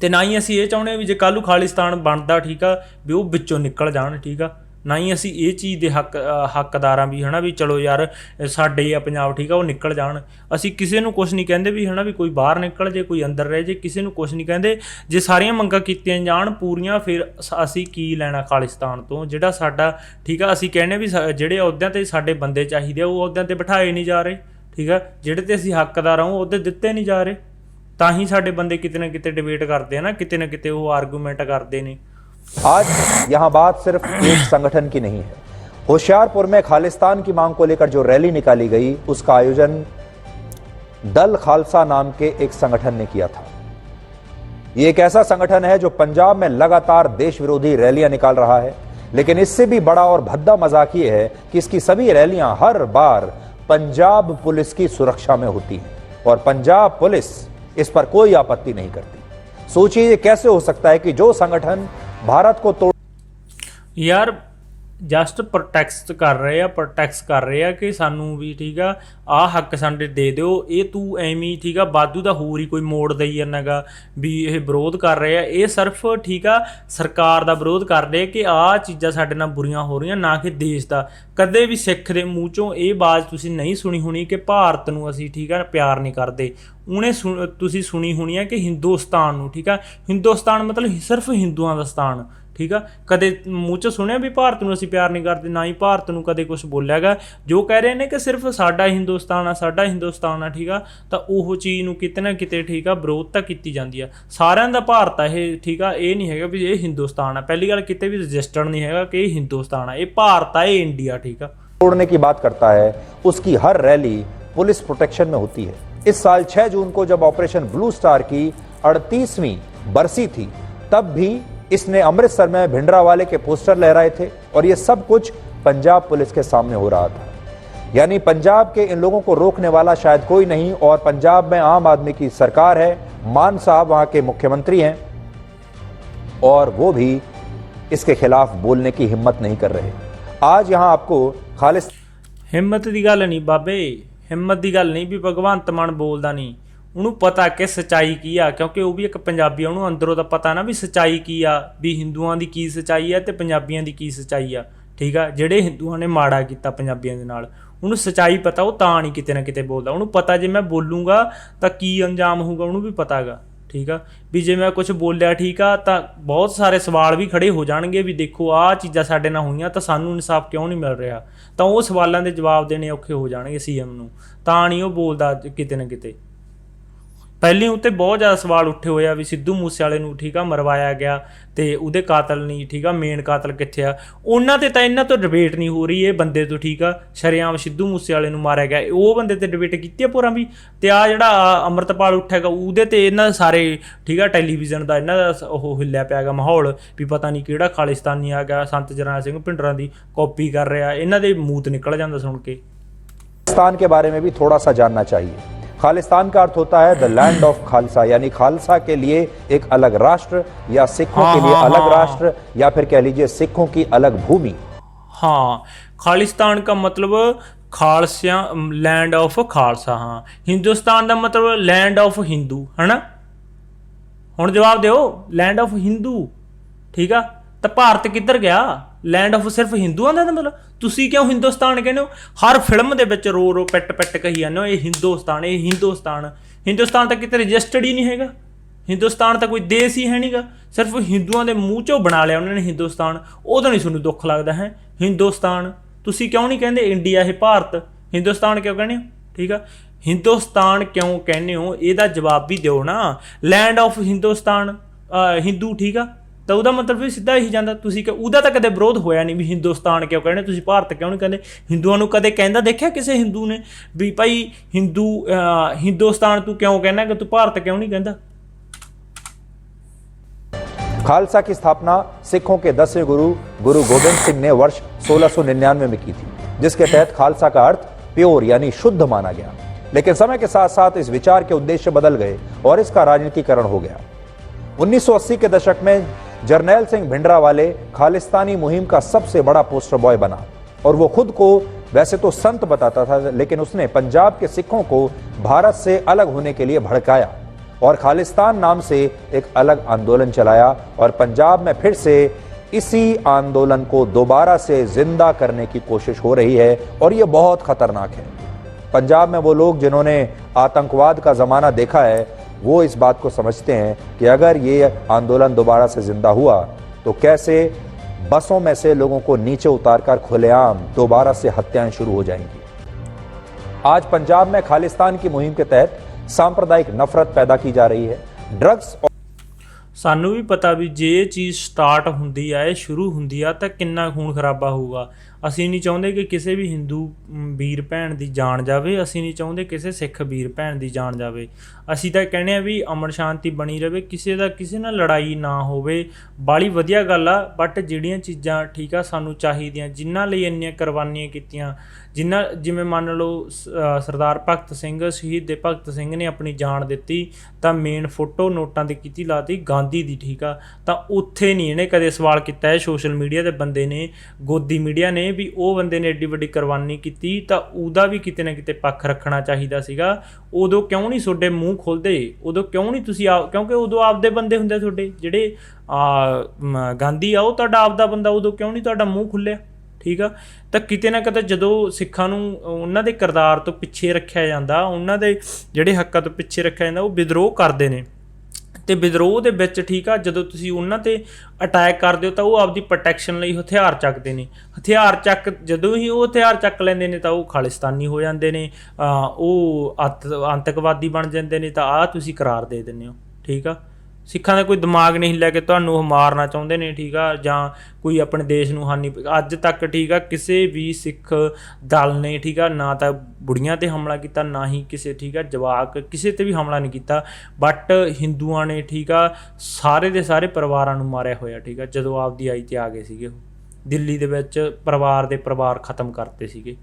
ਤੇ ਨਾ ਹੀ ਅਸੀਂ ਇਹ ਚਾਹੁੰਦੇ ਵੀ ਜੇ ਕੱਲ੍ਹ ਨੂੰ ਖਾਲਿਸਤਾਨ ਬਣਦਾ ਠੀਕ ਆ ਵੀ ਉਹ ਵਿੱਚੋਂ ਨਿਕਲ ਜਾਣ ਠੀਕ ਆ। ਨਾ ਹੀ ਅਸੀਂ ਇਹ ਚੀਜ਼ ਦੇ ਹੱਕਦਾਰ ਹਾਂ ਵੀ ਹੈ ਨਾ ਵੀ ਚਲੋ ਯਾਰ ਸਾਡੇ ਆ ਪੰਜਾਬ ਠੀਕ ਆ ਉਹ ਨਿਕਲ ਜਾਣ। ਅਸੀਂ ਕਿਸੇ ਨੂੰ ਕੁਛ ਨਹੀਂ ਕਹਿੰਦੇ ਵੀ ਹੈ ਨਾ ਵੀ ਕੋਈ ਬਾਹਰ ਨਿਕਲ ਜੇ ਕੋਈ ਅੰਦਰ ਰਹਿ ਜੇ, ਕਿਸੇ ਨੂੰ ਕੁਛ ਨਹੀਂ ਕਹਿੰਦੇ। ਜੇ ਸਾਰੀਆਂ ਮੰਗਾਂ ਕੀਤੀਆਂ ਜਾਣ ਪੂਰੀਆਂ, ਫਿਰ ਅਸੀਂ ਕੀ ਲੈਣਾ ਖਾਲਿਸਤਾਨ ਤੋਂ? ਜਿਹੜਾ ਸਾਡਾ ਠੀਕ ਆ, ਅਸੀਂ ਕਹਿੰਦੇ ਵੀ ਜਿਹੜੇ ਅਹੁਦਿਆਂ 'ਤੇ ਸਾਡੇ ਬੰਦੇ ਚਾਹੀਦੇ ਆ ਉਹ ਅਹੁਦਿਆਂ 'ਤੇ ਬਿਠਾਏ ਨਹੀਂ ਜਾ ਰਹੇ ਠੀਕ ਆ। ਜਿਹੜੇ 'ਤੇ ਅਸੀਂ ਹੱਕਦਾਰ ਹਾਂ ਉਹ ਅਹੁਦੇ ਦਿੱਤੇ ਨਹੀਂ ਜਾ ਰਹੇ। ਤਾਂ ਹੀ ਸਾਡੇ ਬੰਦੇ ਕਿਤੇ ਨਾ ਕਿਤੇ डिबेट करते हैं ना, किते ना किते वो आर्गूमेंट करते हैं। आज यहां बात सिर्फ एक संगठन की नहीं है। होशियारपुर में खालिस्तान की मांग को लेकर जो रैली निकाली गई, उसका आयोजन दल खालसा नाम के एक संगठन ने किया था। ये एक ऐसा संगठन है जो पंजाब में लगातार देश विरोधी रैलियां निकाल रहा है, लेकिन इससे भी बड़ा और भद्दा मजाक ये है कि इसकी सभी रैलियां हर बार पंजाब पुलिस की सुरक्षा में होती हैं और पंजाब पुलिस इस पर कोई आपत्ति नहीं करती। सोचिए ये कैसे हो सकता है कि जो संगठन भारत को तोड़। यार ਜਸਟ ਪ੍ਰੋਟੈਕਟ ਕਰ ਰਹੇ ਆ ਕਿ ਸਾਨੂੰ ਵੀ ਠੀਕ ਆ ਆਹ ਹੱਕ ਸਾਡੇ ਦੇ ਦਿਓ। ਇਹ ਤੂੰ ਐਵੇਂ ਠੀਕ ਆ ਵਾਧੂ ਦਾ ਹੋਰ ਹੀ ਕੋਈ ਮੋੜ ਦੇਈ ਜਾਂਦਾਗਾ ਵੀ ਇਹ ਵਿਰੋਧ ਕਰ ਰਹੇ ਆ। ਇਹ ਸਿਰਫ ਠੀਕ ਆ ਸਰਕਾਰ ਦਾ ਵਿਰੋਧ ਕਰਦੇ ਕਿ ਆਹ ਚੀਜ਼ਾਂ ਸਾਡੇ ਨਾਲ ਬੁਰੀਆਂ ਹੋ ਰਹੀਆਂ, ਨਾ ਕਿ ਦੇਸ਼ ਦਾ। ਕਦੇ ਵੀ ਸਿੱਖ ਦੇ ਮੂੰਹ ਚੋਂ ਇਹ ਆਵਾਜ਼ ਤੁਸੀਂ ਨਹੀਂ ਸੁਣੀ ਹੋਣੀ ਕਿ ਭਾਰਤ ਨੂੰ ਅਸੀਂ ਠੀਕ ਆ ਪਿਆਰ ਨਹੀਂ ਕਰਦੇ। ਉਹਨੇ ਤੁਸੀਂ ਸੁਣੀ ਹੋਣੀ ਆ ਕਿ ਹਿੰਦੁਸਤਾਨ ਨੂੰ, ਠੀਕ ਆ, ਹਿੰਦੁਸਤਾਨ ਮਤਲਬ ਸਿਰਫ ਹਿੰਦੂਆਂ ਦਾ ਸਥਾਨ, ਠੀਕ ਆ। ਕਦੇ ਮੂੰਹ 'ਚ ਸੁਣਿਆ ਵੀ ਭਾਰਤ ਨੂੰ ਅਸੀਂ ਪਿਆਰ ਨਹੀਂ ਕਰਦੇ, ਨਾ ਹੀ ਭਾਰਤ ਨੂੰ ਕਦੇ ਕੁਛ ਬੋਲਿਆ ਗਾ। ਜੋ ਕਹਿ ਰਹੇ ਨੇ ਕਿ ਸਿਰਫ ਸਾਡਾ ਹਿੰਦੁਸਤਾਨ ਆ, ਠੀਕ ਆ, ਤਾਂ ਉਹ ਚੀਜ਼ ਨੂੰ ਕਿਤੇ ਨਾ ਕਿਤੇ ਠੀਕ ਆ ਵਿਰੋਧਤਾ ਕੀਤੀ ਜਾਂਦੀ ਆ। ਸਾਰਿਆਂ ਦਾ ਭਾਰਤ ਆ ਇਹ, ਠੀਕ ਆ, ਇਹ ਨਹੀਂ ਹੈਗਾ ਵੀ ਇਹ ਹਿੰਦੁਸਤਾਨ ਆ। ਪਹਿਲੀ ਗੱਲ ਕਿਤੇ ਵੀ ਰਜਿਸਟਰਡ ਨਹੀਂ ਹੈਗਾ ਕਿ ਇਹ ਹਿੰਦੁਸਤਾਨ ਆ, ਇਹ ਭਾਰਤ ਆ, ਇਹ इंडिया, ठीक है। तोड़ने की बात करता है, उसकी हर रैली पुलिस प्रोटेक्शन में होती है। इस साल 6 जून को जब ऑपरेशन ब्लू स्टार की 38वीं बरसी थी, तब भी इसने अमृतसर में भिंडरावाले के पोस्टर लहराए थे और ये सब कुछ पंजाब पुलिस के सामने हो रहा था। यानी पंजाब के इन लोगों को रोकने वाला शायद कोई नहीं, और पंजाब में आम आदमी की सरकार है, मान साहब वहां के मुख्यमंत्री हैं, और वो भी इसके खिलाफ बोलने की हिम्मत नहीं कर रहे। आज यहां आपको खालिस हिम्मत की गल नहीं बाबे, हिम्मत की गल नहीं भी भगवंत मान बोलता नहीं, ਉਹਨੂੰ ਪਤਾ ਕਿ ਸੱਚਾਈ ਕੀ ਆ, ਕਿਉਂਕਿ ਉਹ ਵੀ ਇੱਕ ਪੰਜਾਬੀ ਆ, ਉਹਨੂੰ ਅੰਦਰੋਂ ਤਾਂ ਪਤਾ ਨਾ ਵੀ ਸੱਚਾਈ ਕੀ ਆ, ਵੀ ਹਿੰਦੂਆਂ ਦੀ ਕੀ ਸੱਚਾਈ ਆ ਤੇ ਪੰਜਾਬੀਆਂ ਦੀ ਕੀ ਸੱਚਾਈ ਆ, ਠੀਕ ਆ। ਜਿਹੜੇ ਹਿੰਦੂਆਂ ਨੇ ਮਾੜਾ ਕੀਤਾ ਪੰਜਾਬੀਆਂ ਦੇ ਨਾਲ, ਉਹਨੂੰ ਸੱਚਾਈ ਪਤਾ, ਉਹ ਤਾਂ ਨਹੀਂ ਕਿਤੇ ਨਾ ਕਿਤੇ ਬੋਲਦਾ। ਉਹਨੂੰ ਪਤਾ ਜੇ ਮੈਂ ਬੋਲੂੰਗਾ ਤਾਂ ਕੀ ਅੰਜਾਮ ਹੋਊਗਾ, ਉਹਨੂੰ ਵੀ ਪਤਾ ਗਾ, ਠੀਕ ਆ। ਵੀ ਜੇ ਮੈਂ ਕੁਝ ਬੋਲਿਆ, ਠੀਕ ਆ, ਤਾਂ ਬਹੁਤ ਸਾਰੇ ਸਵਾਲ ਵੀ ਖੜੇ ਹੋ ਜਾਣਗੇ ਵੀ ਦੇਖੋ ਆਹ ਚੀਜ਼ਾਂ ਸਾਡੇ ਨਾਲ ਹੋਈਆਂ ਤਾਂ ਸਾਨੂੰ ਇਨਸਾਫ ਕਿਉਂ ਨਹੀਂ ਮਿਲ ਰਿਹਾ। ਤਾਂ ਉਹ ਸਵਾਲਾਂ ਦੇ ਜਵਾਬ ਦੇਣੇ ਔਖੇ ਹੋ ਜਾਣਗੇ ਸੀਐਮ ਨੂੰ, ਤਾਂ ਨਹੀਂ ਉਹ ਬੋਲਦਾ ਕਿਤੇ ਨਾ ਕਿਤੇ। ਪਹਿਲੇ ਉੱਤੇ ਬਹੁਤ ਜ਼ਿਆਦਾ ਸਵਾਲ ਉੱਠੇ ਹੋਏ ਆ ਵੀ ਸਿੱਧੂ ਮੂਸੇਵਾਲੇ ਨੂੰ, ਠੀਕ ਆ, ਮਰਵਾਇਆ ਗਿਆ ਤੇ ਉਹਦੇ ਕਾਤਲ ਨਹੀਂ, ਠੀਕ ਆ, ਮੇਨ ਕਾਤਲ ਕਿੱਥੇ ਆ। ਉਹਨਾਂ ਤੇ ਤਾਂ ਇਹਨਾਂ ਤੋਂ ਡਿਬੇਟ ਨਹੀਂ ਹੋ ਰਹੀ, ਇਹ ਬੰਦੇ ਤੋਂ, ਠੀਕ ਆ, ਸ਼ਰੇਆਮ ਸਿੱਧੂ ਮੂਸੇਵਾਲੇ ਨੂੰ ਮਾਰਿਆ ਗਿਆ, ਉਹ ਬੰਦੇ ਤੇ ਡਿਬੇਟ ਕੀਤੀ ਆ ਪੂਰਾ ਵੀ। ਤੇ ਆ ਜਿਹੜਾ ਅੰਮ੍ਰਿਤਪਾਲ ਉੱਠਿਆਗਾ ਉਹਦੇ ਤੇ ਇਹਨਾਂ ਸਾਰੇ, ਠੀਕ ਆ, ਟੈਲੀਵਿਜ਼ਨ ਦਾ ਇਹਨਾਂ ਦਾ ਉਹ ਹਿੱਲਿਆ ਪਿਆ ਗਾ ਮਾਹੌਲ ਵੀ ਪਤਾ ਨਹੀਂ ਕਿਹੜਾ ਖਾਲਿਸਤਾਨੀ ਆ ਗਿਆ, ਸੰਤ ਜਰਨੈਲ ਸਿੰਘ ਭਿੰਡਰਾਂ ਦੀ ਕਾਪੀ ਕਰ ਰਿਹਾ। ਇਹਨਾਂ ਦੇ ਮੂਤ ਨਿਕਲ ਜਾਂਦਾ ਸੁਣ ਕੇ। खालिस्तान के बारे में भी थोड़ा सा जानना चाहिए। खालिस्तान का अर्थ होता है द लैंड ऑफ खालसा, यानी खालसा के लिए एक अलग राष्ट्र, या सिखों के लिए अलग राष्ट्र, या फिर कह लीजिए सिखों की अलग भूमि। हाँ, खालिस्तान का मतलब खालसा, लैंड ऑफ खालसा। हाँ, हिंदुस्तान का मतलब लैंड ऑफ हिंदू, है ना। हुण जवाब दो, लैंड ऑफ हिंदू, ठीक है। तो भारत किधर गया? लैंड ऑफ सिर्फ हिंदुआं ਦਾ ਮਤਲਬ ਤੁਸੀਂ ਕਿਉਂ ਹਿੰਦੁਸਤਾਨ ਕਹਿੰਦੇ ਹੋ? ਹਰ ਫਿਲਮ ਦੇ ਵਿੱਚ ਰੋ ਰੋ ਪਿੱਟ ਪਿੱਟ ਕਹੀ ਜਾਂਦੇ ਹੋ ਇਹ ਹਿੰਦੁਸਤਾਨ, ਇਹ ਹਿੰਦੁਸਤਾਨ। ਹਿੰਦੁਸਤਾਨ ਤਾਂ ਕਿਤੇ ਰਜਿਸਟਰਡ ਹੀ ਨਹੀਂ ਹੈਗਾ। ਹਿੰਦੁਸਤਾਨ ਤਾਂ ਕੋਈ ਦੇਸ਼ ਹੀ ਹੈ ਨਹੀਂਗਾ, ਸਿਰਫ ਹਿੰਦੂਆਂ ਦੇ ਮੂੰਹ 'ਚੋਂ ਬਣਾ ਲਿਆ ਉਹਨਾਂ ਨੇ ਹਿੰਦੁਸਤਾਨ। ਉਦੋਂ ਨਹੀਂ ਤੁਹਾਨੂੰ ਦੁੱਖ ਲੱਗਦਾ ਹੈ ਹਿੰਦੁਸਤਾਨ? ਤੁਸੀਂ ਕਿਉਂ ਨਹੀਂ ਕਹਿੰਦੇ ਇੰਡੀਆ ਇਹ ਭਾਰਤ? ਹਿੰਦੁਸਤਾਨ ਕਿਉਂ ਕਹਿੰਦੇ ਹੋ? ਠੀਕ ਆ, ਹਿੰਦੁਸਤਾਨ ਕਿਉਂ ਕਹਿੰਦੇ ਹੋ ਇਹਦਾ ਜਵਾਬ ਵੀ ਦਿਓ ਨਾ। ਲੈਂਡ ਆਫ ਹਿੰਦੁਸਤਾਨ, ਹਿੰਦੂ, ਠੀਕ ਆ, ਤਾਂ ਉਹਦਾ ਮਤਲਬ ਵੀ ਸਿੱਧਾ ਇਹੀ ਜਾਂਦਾ। ਤੁਸੀਂ ਕਿ ਉਹਦਾ ਤਾਂ ਕਦੇ ਵਿਰੋਧ ਹੋਇਆ ਨਹੀਂ ਵੀ ਹਿੰਦੁਸਤਾਨ ਕਿਉਂ ਕਹਿੰਦੇ, ਤੁਸੀਂ ਭਾਰਤ ਕਿਉਂ ਨਹੀਂ ਕਹਿੰਦੇ? ਹਿੰਦੂਆਂ ਨੂੰ ਕਦੇ ਕਹਿੰਦਾ ਦੇਖਿਆ ਕਿਸੇ ਹਿੰਦੂ ਨੇ ਵੀ ਭਾਈ ਹਿੰਦੁਸਤਾਨ ਤੂੰ ਕਿਉਂ ਕਹਿੰਦਾ ਕਿ ਤੂੰ ਭਾਰਤ ਕਿਉਂ ਨਹੀਂ ਕਹਿੰਦਾ? खालसा की स्थापना सिखों के 10वें गुरु गुरु गोबिंद सिंह ने वर्ष 1699 में की थी, जिसके तहत खालसा का अर्थ प्योर यानी शुद्ध माना गया। लेकिन समय के साथ साथ इस विचार के उद्देश्य बदल गए और इसका राजनीतिकरण हो गया। 1980 के दशक में जरनैल सिंह भिंडरावाले खालिस्तानी मुहिम का सबसे बड़ा पोस्टर बॉय बना, और वो खुद को वैसे तो संत बताता था, लेकिन उसने पंजाब के सिखों को भारत से अलग होने के लिए भड़काया और खालिस्तान नाम से एक अलग आंदोलन चलाया, और पंजाब में फिर से इसी आंदोलन को दोबारा से जिंदा करने की कोशिश हो रही है, और ये बहुत खतरनाक है। पंजाब में वो लोग जिन्होंने आतंकवाद का जमाना देखा है, वो इस बात को समझते हैं कि अगर ये आंदोलन दोबारा से जिंदा हुआ तो कैसे बसों में से लोगों को नीचे उतारकर खुलेआम दोबारा से हत्याएं शुरू हो जाएंगी। आज पंजाब में खालिस्तान की मुहिम के तहत सांप्रदायिक नफरत पैदा की जा रही है। ड्रग्स ਸਾਨੂੰ ਵੀ ਪਤਾ ਵੀ ਜੇ ਇਹ ਚੀਜ਼ ਸਟਾਰਟ ਹੁੰਦੀ ਆ, ਇਹ ਸ਼ੁਰੂ ਹੁੰਦੀ ਆ ਤਾਂ ਕਿੰਨਾ ਖੂਨ ਖਰਾਬਾ ਹੋਊਗਾ। ਅਸੀਂ ਨਹੀਂ ਚਾਹੁੰਦੇ ਕਿ ਕਿਸੇ ਵੀ ਹਿੰਦੂ ਵੀਰ ਭੈਣ ਦੀ ਜਾਨ ਜਾਵੇ, ਅਸੀਂ ਨਹੀਂ ਚਾਹੁੰਦੇ ਕਿਸੇ ਸਿੱਖ ਵੀਰ ਭੈਣ ਦੀ ਜਾਨ ਜਾਵੇ। ਅਸੀਂ ਤਾਂ ਕਹਿੰਦੇ ਆ ਵੀ ਅਮਨ ਸ਼ਾਂਤੀ ਬਣੀ ਰਹੇ, ਕਿਸੇ ਨਾਲ ਲੜਾਈ ਨਾ ਹੋਵੇ, ਬਾਹਲੀ ਵਧੀਆ ਗੱਲ ਆ। ਬਟ ਜਿਹੜੀਆਂ ਚੀਜ਼ਾਂ ਠੀਕ ਆ ਸਾਨੂੰ ਚਾਹੀਦੀਆਂ, ਜਿਨ੍ਹਾਂ ਲਈ ਇੰਨੀਆਂ ਕੁਰਬਾਨੀਆਂ ਕੀਤੀਆਂ, ਜਿਵੇਂ ਮੰਨ ਲਓ ਸਰਦਾਰ ਭਗਤ ਸਿੰਘ, ਸ਼ਹੀਦ ਦੇ ਭਗਤ ਸਿੰਘ ਨੇ ਆਪਣੀ ਜਾਨ ਦਿੱਤੀ, ਤਾਂ ਮੇਨ ਫੋਟੋ ਨੋਟਾਂ 'ਤੇ ਕੀਤੀ ਲਾਤੀ ਗਾਂਧੀ ਦੀ, ਠੀਕ ਆ। ਤਾਂ ਉੱਥੇ ਨਹੀਂ ਇਹਨੇ ਕਦੇ ਸਵਾਲ ਕੀਤਾ ਹੈ ਸੋਸ਼ਲ ਮੀਡੀਆ ਦੇ ਬੰਦੇ ਨੇ, ਗੋਦੀ ਮੀਡੀਆ ਨੇ, ਵੀ ਉਹ ਬੰਦੇ ਨੇ ਐਡੀ ਵੱਡੀ ਕੁਰਬਾਨੀ ਕੀਤੀ ਤਾਂ ਉਹਦਾ ਵੀ ਕਿਤੇ ਨਾ ਕਿਤੇ ਪੱਖ ਰੱਖਣਾ ਚਾਹੀਦਾ ਸੀਗਾ। ਉਦੋਂ ਕਿਉਂ ਨਹੀਂ ਤੁਹਾਡੇ ਮੂੰਹ ਖੁੱਲ੍ਹਦੇ? ਉਦੋਂ ਕਿਉਂ ਨਹੀਂ ਤੁਸੀਂ ਕਿਉਂਕਿ ਉਦੋਂ ਆਪਦੇ ਬੰਦੇ ਹੁੰਦੇ ਤੁਹਾਡੇ, ਜਿਹੜੇ ਗਾਂਧੀ ਆ ਉਹ ਤੁਹਾਡਾ ਆਪਦਾ ਬੰਦਾ, ਉਦੋਂ ਕਿਉਂ ਨਹੀਂ ਤੁਹਾਡਾ ਮੂੰਹ ਖੁੱਲ੍ਹਿਆ? ਠੀਕ ਆ। ਤਾਂ ਕਿਤੇ ਨਾ ਕਿਤੇ ਜਦੋਂ ਸਿੱਖਾਂ ਨੂੰ ਉਹਨਾਂ ਦੇ ਕਿਰਦਾਰ ਤੋਂ ਪਿੱਛੇ ਰੱਖਿਆ ਜਾਂਦਾ, ਉਹਨਾਂ ਦੇ ਜਿਹੜੇ ਹੱਕਾਂ ਤੋਂ ਪਿੱਛੇ ਰੱਖਿਆ ਜਾਂਦਾ, ਉਹ ਵਿਦਰੋਹ ਕਰਦੇ ਨੇ। ਅਤੇ ਵਿਦਰੋਹ ਦੇ ਵਿੱਚ ਠੀਕ ਆ, ਜਦੋਂ ਤੁਸੀਂ ਉਹਨਾਂ 'ਤੇ ਅਟੈਕ ਕਰਦੇ ਹੋ ਤਾਂ ਉਹ ਆਪਦੀ ਪ੍ਰੋਟੈਕਸ਼ਨ ਲਈ ਹਥਿਆਰ ਚੱਕਦੇ ਨੇ। ਜਦੋਂ ਹੀ ਉਹ ਹਥਿਆਰ ਚੱਕ ਲੈਂਦੇ ਨੇ ਤਾਂ ਉਹ ਖਾਲਿਸਤਾਨੀ ਹੋ ਜਾਂਦੇ ਨੇ, ਉਹ ਆਤੰਕਵਾਦੀ ਬਣ ਜਾਂਦੇ ਨੇ। ਤਾਂ ਆਹ ਤੁਸੀਂ ਕਰਾਰ ਦੇ ਦਿੰਦੇ ਹੋ, ਠੀਕ ਆ। ਸਿੱਖਾਂ ਦਾ ਕੋਈ ਦਿਮਾਗ ਨਹੀਂ ਲੈ ਕੇ ਤੁਹਾਨੂੰ ਉਹ ਮਾਰਨਾ ਚਾਹੁੰਦੇ ਨੇ, ਠੀਕ ਆ, ਜਾਂ ਕੋਈ ਆਪਣੇ ਦੇਸ਼ ਨੂੰ ਹਾਨੀ। ਅੱਜ ਤੱਕ ਠੀਕ ਆ ਕਿਸੇ ਵੀ ਸਿੱਖ ਦਲ ਨੇ ਠੀਕ ਆ ਨਾ ਤਾਂ ਬੁੜੀਆਂ 'ਤੇ ਹਮਲਾ ਕੀਤਾ, ਨਾ ਹੀ ਕਿਸੇ ਠੀਕ ਆ ਜਵਾਕ ਕਿਸੇ 'ਤੇ ਵੀ ਹਮਲਾ ਨਹੀਂ ਕੀਤਾ। ਬਟ ਹਿੰਦੂਆਂ ਨੇ ਠੀਕ ਆ ਸਾਰੇ ਦੇ ਸਾਰੇ ਪਰਿਵਾਰਾਂ ਨੂੰ ਮਾਰਿਆ ਹੋਇਆ, ਠੀਕ ਆ। ਜਦੋਂ ਆਪਦੀ ਆਈ 'ਤੇ ਆ ਗਏ ਸੀਗੇ ਉਹ ਦਿੱਲੀ ਦੇ ਵਿੱਚ ਪਰਿਵਾਰ ਖਤਮ ਕਰਤੇ ਸੀਗੇ,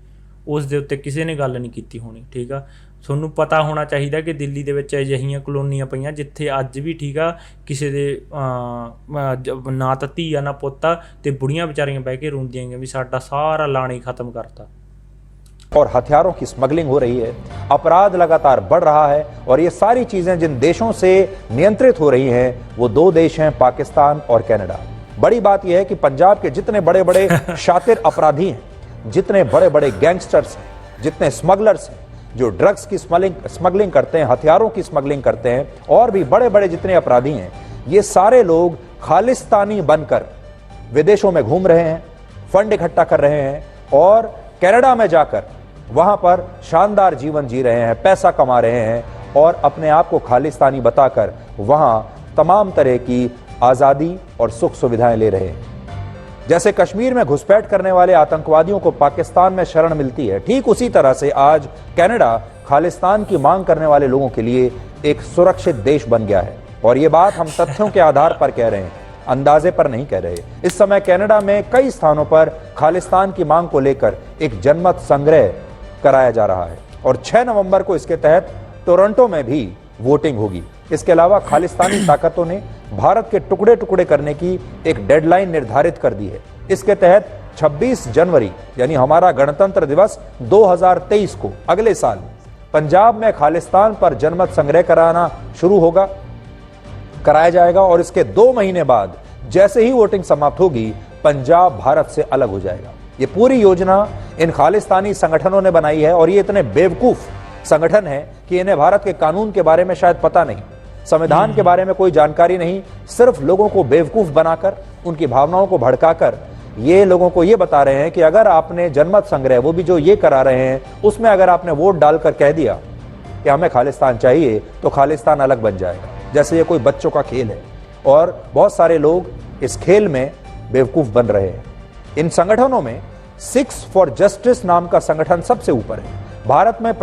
ਉਸ ਦੇ ਉੱਤੇ ਕਿਸੇ ਨੇ ਗੱਲ ਨਹੀਂ ਕੀਤੀ ਹੋਣੀ, ਠੀਕ ਆ। ਤੁਹਾਨੂੰ ਪਤਾ ਹੋਣਾ ਚਾਹੀਦਾ ਕਿ ਦਿੱਲੀ ਦੇ ਵਿੱਚ ਅਜਿਹੀਆਂ ਕਲੋਨੀਆਂ ਪਈਆਂ ਜਿੱਥੇ ਅੱਜ ਵੀ ਠੀਕ ਆ ਕਿਸੇ ਦੇ ਨਾ ਤਾਂ ਧੀ ਆ ਨਾ ਪੁੱਤ ਆ, ਅਤੇ ਬੁੜੀਆਂ ਵਿਚਾਰੀਆਂ ਬਹਿ ਕੇ ਰੋਂਦੀਆਂ ਗਈਆਂ ਵੀ ਸਾਡਾ ਸਾਰਾ ਲਾਣਾ ਹੀ ਖਤਮ ਕਰਤਾ। और हथियारों की स्मगलिंग हो रही है, अपराध लगातार बढ़ रहा है, और ये सारी चीजें जिन देशों से नियंत्रित हो रही हैं वो दो देश हैं, पाकिस्तान और कनाडा। बड़ी बात यह है कि पंजाब के जितने बड़े बड़े शातिर अपराधी हैं, जितने बड़े बड़े गैंगस्टर्स हैं, जितने स्मगलर्स हैं जो ड्रग्स की स्मगलिंग करते हैं, हथियारों की स्मगलिंग करते हैं, और भी बड़े बड़े जितने अपराधी हैं, ये सारे लोग खालिस्तानी बनकर विदेशों में घूम रहे हैं, फंड इकट्ठा कर रहे हैं, और कनाडा में जाकर वहां पर शानदार जीवन जी रहे हैं, पैसा कमा रहे हैं, और अपने आप को खालिस्तानी बताकर वहां तमाम तरह की आजादी और सुख सुविधाएं ले रहे हैं। जैसे कश्मीर में घुसपैठ करने वाले आतंकवादियों को पाकिस्तान में शरण मिलती है, ठीक उसी तरह से आज कनाडा खालिस्तान की मांग करने वाले लोगों के लिए एक सुरक्षित देश बन गया है। और ये बात हम तथ्यों के आधार पर कह रहे हैं, अंदाजे पर नहीं कह रहे। इस समय कनाडा में कई स्थानों पर खालिस्तान की मांग को लेकर एक जनमत संग्रह कराया जा रहा है, और 6 नवंबर को इसके तहत टोरंटो में भी वोटिंग होगी। इसके अलावा खालिस्तानी ताकतों ने भारत के टुकड़े टुकड़े करने की एक डेडलाइन निर्धारित कर दी है। इसके तहत 26 जनवरी यानी हमारा गणतंत्र दिवस 2023 को अगले साल पंजाब में खालिस्तान पर जनमत संग्रह कराया जाएगा, और इसके 2 महीने बाद जैसे ही वोटिंग समाप्त होगी पंजाब भारत से अलग हो जाएगा। ये पूरी योजना इन खालिस्तानी संगठनों ने बनाई है, और ये इतने बेवकूफ संगठन है कि इन्हें भारत के कानून के बारे में शायद पता नहीं, संविधान के बारे में कोई जानकारी नहीं। सिर्फ लोगों को बेवकूफ बनाकर, उनकी भावनाओं को भड़काकर ये लोगों को ये बता रहे हैं कि अगर आपने जनमत संग्रह, वो भी जो ये करा रहे हैं, उसमें अगर आपने वोट डालकर कह दिया कि हमें खालिस्तान चाहिए तो खालिस्तान अलग बन जाएगा, जैसे ये कोई बच्चों का खेल है। और बहुत सारे लोग इस खेल में बेवकूफ बन रहे हैं। इन संगठनों में सिक्स फॉर जस्टिस नाम का संगठन सबसे ऊपर है। भारत में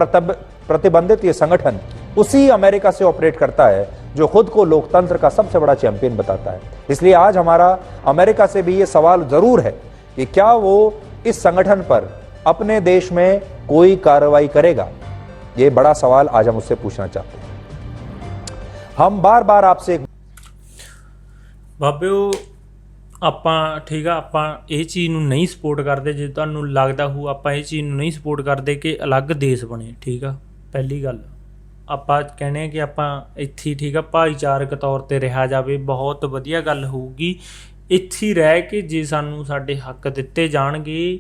प्रतिबंधित ये संगठन उसी अमेरिका से ऑपरेट करता है जो खुद को लोकतंत्र का सबसे बड़ा चैंपियन बताता है। इसलिए आज हमारा अमेरिका से भी ये सवाल जरूर है कि क्या वो इस संगठन पर अपने देश में कोई कार्रवाई करेगा। ये बड़ा सवाल आज हम उससे पूछना चाहते हैं। हम बार बार आपसे ਬਾਬਿਓ ਆਪਾਂ ਠੀਕ ਆ, ਆਪਾਂ ਇਹ ਚੀਜ਼ ਨੂੰ ਨਹੀਂ ਸਪੋਰਟ ਕਰਦੇ। ਜੇ ਤੁਹਾਨੂੰ ਲੱਗਦਾ ਹੋ ਆਪਾਂ ਇਹ ਚੀਜ਼ ਨੂੰ ਨਹੀਂ ਸਪੋਰਟ ਕਰਦੇ ਕਿ ਅਲੱਗ ਦੇਸ਼ ਬਣੇ, ਠੀਕ ਆ। ਪਹਿਲੀ ਗੱਲ ਆਪਾਂ ਕਹਿੰਦੇ ਕਿ ਆਪਾਂ ਇੱਥੇ ਠੀਕ ਆ ਭਾਈਚਾਰਕ ਤੌਰ 'ਤੇ ਰਿਹਾ ਜਾਵੇ, ਬਹੁਤ ਵਧੀਆ ਗੱਲ ਹੋਊਗੀ। ਇੱਥੇ ਰਹਿ ਕੇ ਜੇ ਸਾਨੂੰ ਸਾਡੇ ਹੱਕ ਦਿੱਤੇ ਜਾਣਗੇ,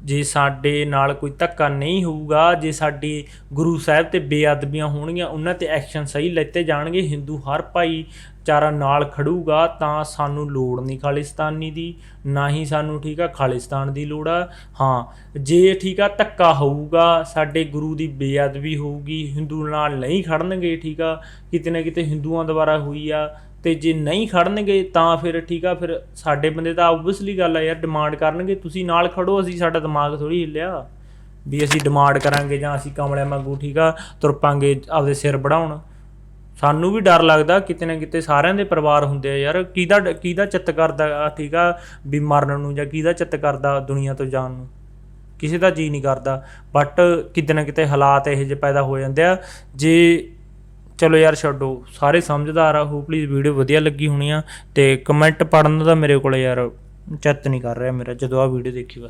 ਜੇ ਸਾਡੇ ਨਾਲ ਕੋਈ ਧੱਕਾ ਨਹੀਂ ਹੋਊਗਾ, ਜੇ ਸਾਡੇ ਗੁਰੂ ਸਾਹਿਬ 'ਤੇ ਬੇਅਦਬੀਆਂ ਹੋਣਗੀਆਂ, ਉਹਨਾਂ 'ਤੇ ਐਕਸ਼ਨ ਸਹੀ ਲਿੱਤੇ ਜਾਣਗੇ, ਹਿੰਦੂ ਹਰ ਭਾਈਚਾਰਾ ਨਾਲ ਖੜੂਗਾ, ਤਾਂ ਸਾਨੂੰ ਲੋੜ ਨਹੀਂ ਖਾਲਿਸਤਾਨੀ ਦੀ, ਨਾ ਹੀ ਸਾਨੂੰ ਠੀਕ ਆ ਖਾਲਿਸਤਾਨ ਦੀ ਲੋੜ ਆ। ਹਾਂ ਜੇ ਠੀਕ ਆ ਧੱਕਾ ਹੋਊਗਾ, ਸਾਡੇ ਗੁਰੂ ਦੀ ਬੇਅਦਬੀ ਹੋਊਗੀ, ਹਿੰਦੂ ਨਾਲ ਨਹੀਂ ਖੜਨਗੇ, ਠੀਕ ਆ, ਕਿਤੇ ਨਾ ਕਿਤੇ ਹਿੰਦੂਆਂ ਦੁਆਰਾ ਹੋਈ ਆ, ਤੇ ਜੇ ਨਹੀਂ ਖੜਨਗੇ ਤਾਂ ਫਿਰ ਠੀਕ ਆ, ਫਿਰ ਸਾਡੇ ਬੰਦੇ ਤਾਂ ਓਬਵੀਅਸਲੀ ਗੱਲ ਆ ਯਾਰ ਡਿਮਾਂਡ ਕਰਨਗੇ, ਤੁਸੀਂ ਨਾਲ ਖੜੋ। ਅਸੀਂ ਸਾਡਾ ਦਿਮਾਗ ਥੋੜ੍ਹੀ ਹਿੱਲਿਆ ਵੀ ਅਸੀਂ ਡਿਮਾਂਡ ਕਰਾਂਗੇ ਜਾਂ ਅਸੀਂ ਕਮਲਿਆਂ ਵਾਂਗੂ ਠੀਕ ਆ ਤੁਰ ਪਾਂਗੇ ਆਪਦੇ ਸਿਰ ਵੜਾਉਣ। ਸਾਨੂੰ ਵੀ ਡਰ ਲੱਗਦਾ ਕਿਤੇ ਨਾ ਕਿਤੇ, ਸਾਰਿਆਂ ਦੇ ਪਰਿਵਾਰ ਹੁੰਦੇ ਆ ਯਾਰ, ਕਿਹਦਾ ਚਿੱਤ ਕਰਦਾ ਠੀਕ ਆ ਵੀ ਮਰਨ ਨੂੰ, ਜਾਂ ਕਿਹਦਾ ਚਿੱਤ ਕਰਦਾ ਦੁਨੀਆ ਤੋਂ ਜਾਣ ਨੂੰ, ਕਿਸੇ ਦਾ ਜੀਅ ਨਹੀਂ ਕਰਦਾ। ਬਟ ਕਿਤੇ ਨਾ ਕਿਤੇ ਹਾਲਾਤ ਇਹੋ ਜਿਹੇ ਪੈਦਾ ਹੋ ਜਾਂਦੇ ਆ। ਜੇ ਚਲੋ ਯਾਰ ਛੱਡੋ, ਸਾਰੇ ਸਮਝਦਾਰ ਆ। ਹੋਪਲੀ ਵੀਡੀਓ ਵਧੀਆ ਲੱਗੀ ਹੋਣੀ ਆ, ਤੇ ਕਮੈਂਟ ਪੜ੍ਹਨ ਦਾ ਮੇਰੇ ਕੋਲ ਯਾਰ ਚਿੱਤ ਨਹੀਂ ਕਰ ਰਿਹਾ ਮੇਰਾ ਜਦੋਂ ਆਹ ਵੀਡੀਓ ਦੇਖੀ ਬਸ।